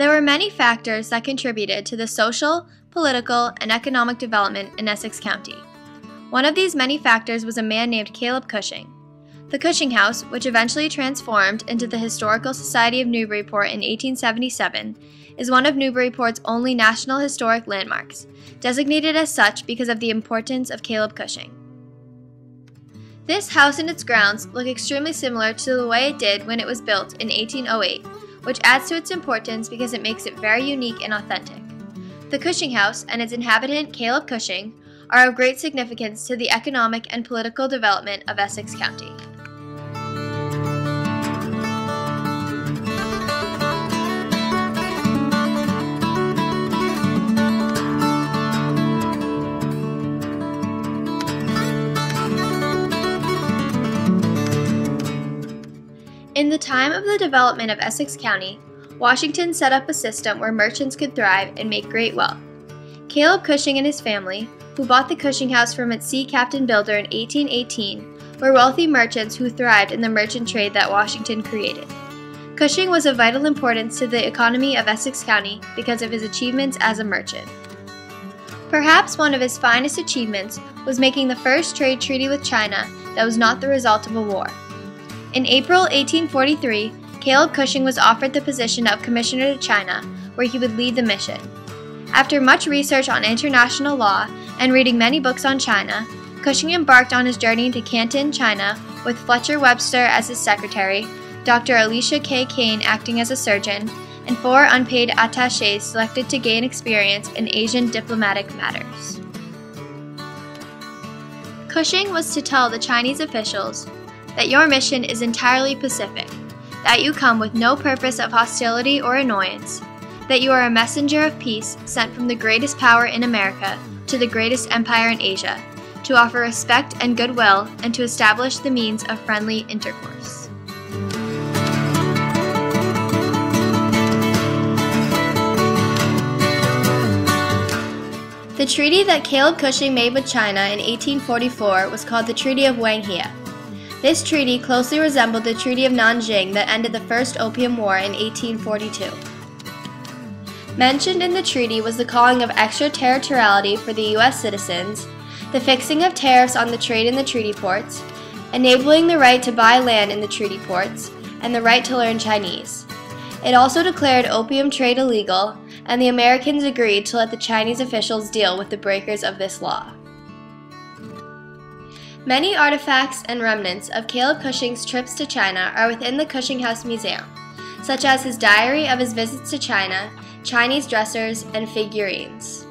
There were many factors that contributed to the social, political, and economic development in Essex County. One of these many factors was a man named Caleb Cushing. The Cushing House, which eventually transformed into the Historical Society of Newburyport in 1877, is one of Newburyport's only National Historic Landmarks, designated as such because of the importance of Caleb Cushing. This house and its grounds look extremely similar to the way it did when it was built in 1808, which adds to its importance because it makes it very unique and authentic. The Cushing House and its inhabitant, Caleb Cushing, are of great significance to the economic and political development of Essex County. In the time of the development of Essex County, Washington set up a system where merchants could thrive and make great wealth. Caleb Cushing and his family, who bought the Cushing House from its sea captain builder in 1818, were wealthy merchants who thrived in the merchant trade that Washington created. Cushing was of vital importance to the economy of Essex County because of his achievements as a merchant. Perhaps one of his finest achievements was making the first trade treaty with China that was not the result of a war. In April 1843, Caleb Cushing was offered the position of Commissioner to China, where he would lead the mission. After much research on international law and reading many books on China, Cushing embarked on his journey to Canton, China, with Fletcher Webster as his secretary, Dr. Elisha K. Kane acting as a surgeon, and 4 unpaid attachés selected to gain experience in Asian diplomatic matters. Cushing was to tell the Chinese officials that your mission is entirely pacific, that you come with no purpose of hostility or annoyance, that you are a messenger of peace sent from the greatest power in America to the greatest empire in Asia, to offer respect and goodwill and to establish the means of friendly intercourse. The treaty that Caleb Cushing made with China in 1844 was called the Treaty of Wanghia. This treaty closely resembled the Treaty of Nanjing that ended the First Opium War in 1842. Mentioned in the treaty was the calling of extraterritoriality for the U.S. citizens, the fixing of tariffs on the trade in the treaty ports, enabling the right to buy land in the treaty ports, and the right to learn Chinese. It also declared opium trade illegal, and the Americans agreed to let the Chinese officials deal with the breakers of this law. Many artifacts and remnants of Caleb Cushing's trips to China are within the Cushing House Museum, such as his diary of his visits to China, Chinese dressers, and figurines.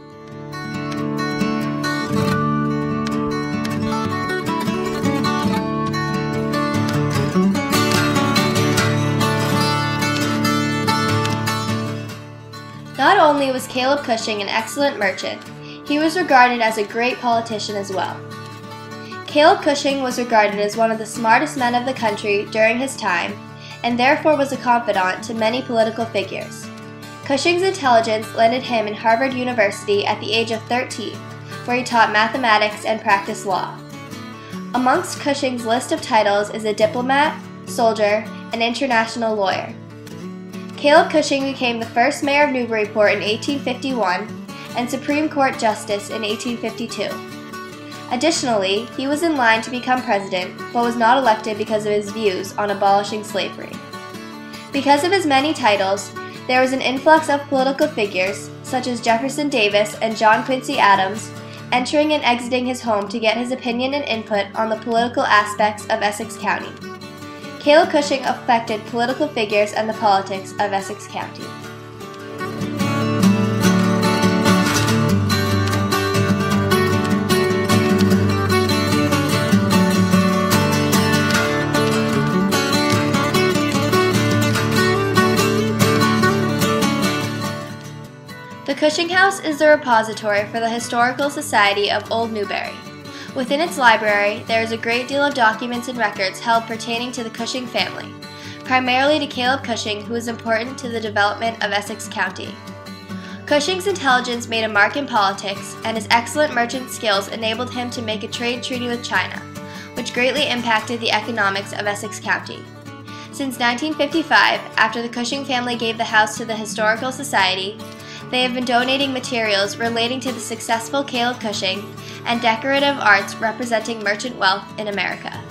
Not only was Caleb Cushing an excellent merchant, he was regarded as a great politician as well. Caleb Cushing was regarded as one of the smartest men of the country during his time, and therefore was a confidant to many political figures. Cushing's intelligence landed him in Harvard University at the age of 13, where he taught mathematics and practiced law. Amongst Cushing's list of titles is a diplomat, soldier, and international lawyer. Caleb Cushing became the first mayor of Newburyport in 1851 and Supreme Court Justice in 1852. Additionally, he was in line to become president, but was not elected because of his views on abolishing slavery. Because of his many titles, there was an influx of political figures, such as Jefferson Davis and John Quincy Adams, entering and exiting his home to get his opinion and input on the political aspects of Essex County. Caleb Cushing affected political figures and the politics of Essex County. The Cushing House is the repository for the Historical Society of Old Newbury. Within its library, there is a great deal of documents and records held pertaining to the Cushing family, primarily to Caleb Cushing, who was important to the development of Essex County. Cushing's intelligence made a mark in politics, and his excellent merchant skills enabled him to make a trade treaty with China, which greatly impacted the economics of Essex County. Since 1955, after the Cushing family gave the house to the Historical Society, they have been donating materials relating to the successful Caleb Cushing and decorative arts representing merchant wealth in America.